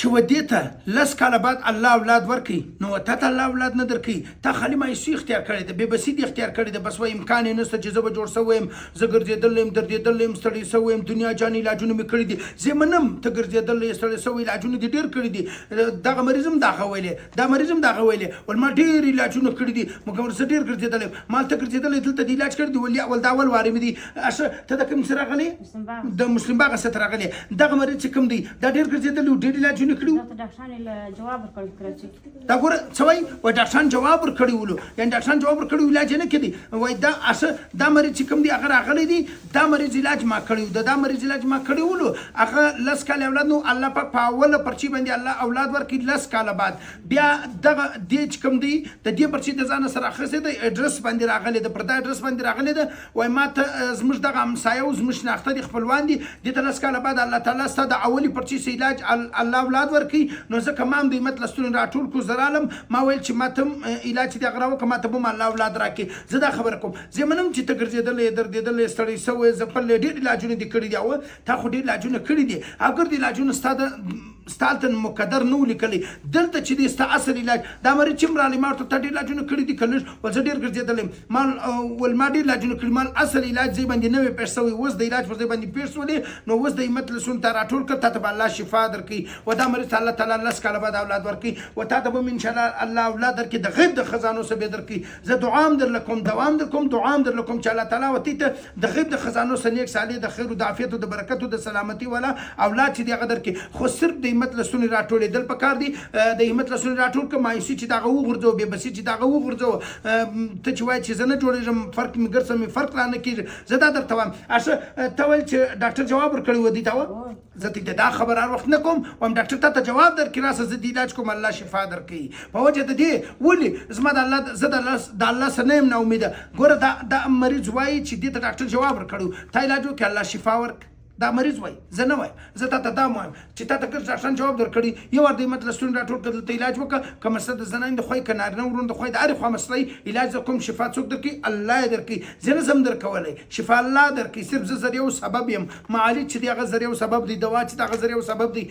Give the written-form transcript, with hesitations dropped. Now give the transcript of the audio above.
چې ودې ته لس کاله بعد الله اولاد ورکوي نو تا ته الله اولاد نه درکوي تا خالي مایوسي اختیار کړې ده بې بسي دې اختیار کړې ده بس وایي امکان یې نشته چې زه به جوړ شوی یم زه ګرځېدلی یم دردېدلی یم ستړی شوی یم دنیا جان علاجونه مې کړي دي زه یې منم ته ګرځېدلی یې ستړی شوی علاجونه دې ډېر کړي دي دغه مریض هم دغه ویلی دا مریض هم دغه ویلی ول ما ډېر علاجونه کړي دي مګر زه ډېر ګرځېدلی یم ما هلته ګرځېدلی دلته دې علاج کړی دي ول دا اول وارې مې دي اشه ته د کوم څه راغلی د مسلم باغ څه ته راغلی دغه مریض چې کوم دی دا ډېر ګرځېدلی و ډېر علاجونه کړي دا ګوره څه وایي وایي ډاکټران جواب ورکړی ولو یعنې ډاکټران جواب ورکړی علاج یې نه کړي وایي دا اصه دا مریض چې کوم دی هغه راغلی دی دا مریض علاج ما کړی و دا مریض علاج ما کړی ولو هغه لس کاله اولاد نو الله پاک په اوله پرچي باندې الله اولاد ورکړي لس کاله بعد بیا دغه دې چې کوم دی د دې پرچي د ځانه سره اخیستی دی اډرس باندې راغلی ده پر دا اډرس باندې راغلی ده وایي ما ته زموږ دغه همسایه و زموږ شناخته دي خپلوان دي دې ته لس کاله بعد الله تعالی ستا د اولي پرچي سه علاج الله اولاد ورکړي نو ځکه ما هم د همت لستون راټول کو زه رالم ما ویل چې ما ته علاج چې دغه راوکړه ما ته به هم الله اولاد راکړي زه دا خبره کوم زه منم چې ته ګرځېدلی دردېدلی ستړی شوی زه پلې ډېر علاجونه دې کړي دي او تا خو ډېر علاجونه کړي دي اگر دې علاجونه ستا ته مقدر نه و لیکلی دلته چې دی ستا اصل علاج دا مریض چې هم رالی ما ورته تا ډېر علاجونه کړي دي که لږ ول زه ډېر ګرځېدلی یم ول ما ډېر علاجونه کړي ما اصل علاج ځای باندې نوی پېښ شوی اوس د علاج پر ځای باندې پېښ شولې نو اوس د همت لسون ته راټول کړه تا ته به الله شفا درکړي و دا مریض ته الله تعالی لس کاله بعد اولاد ورکړي و تا ته به هم انشاءالله الله اولاد درکړي د غیب د خزانو څخه به درکړي زه دعا هم درله کوم دوام در کوم دعا هم درله کوم چې الله تعالی ورته ته د غیب د خزانو څخه نیک صالح د خیر او د عافیت او د برکت او د سلامتي والا اولاد چې دی هغه درکړي خو صرف د همت لسون راټولېدل پکار دي د همت لسون راټول کړه مایوسي چې دغه وغورځوه بې بسي چې دغه وغورځوه ته چې وایې چې زه نه جوړېږم فرق مې ګرځم مې فرق رانه کېږي زه دا درته وایم اشه ته ویل چې ډاکټر جواب ورکړی و دې ته زه ته دا خبر هر وخت نه کوم وایم ډاکټر تا ته جواب درکړي راسه زه دې علاج کوم الله شفا درکوي په وجه د دې ولې زما د الله زه د الله سره نه یم نا امیده ګوره دا مریض وایي چې دې ته ډاکټر جواب ورکړی تا علاج وکړي الله شفا ورکړي دا مریض وای زه نه وایم زه تا ته دا وایم چې تا ته که ډاکټران جواب درکړي یو ور د همت لستون راټول کړه دلته علاج وکړه که مسله د زنان د خوی که نارینه ورون د خوی د هرې خوا مسله علاج در کوم شفا څوک درکړي الله یې درکړي زه نه شم درکولی شفا الله درکړي صرف زه ذریعه و سبب یم معالج چې د هغه ذریعه و سبب دی دوا چې د هغه ذریعه و سبب دی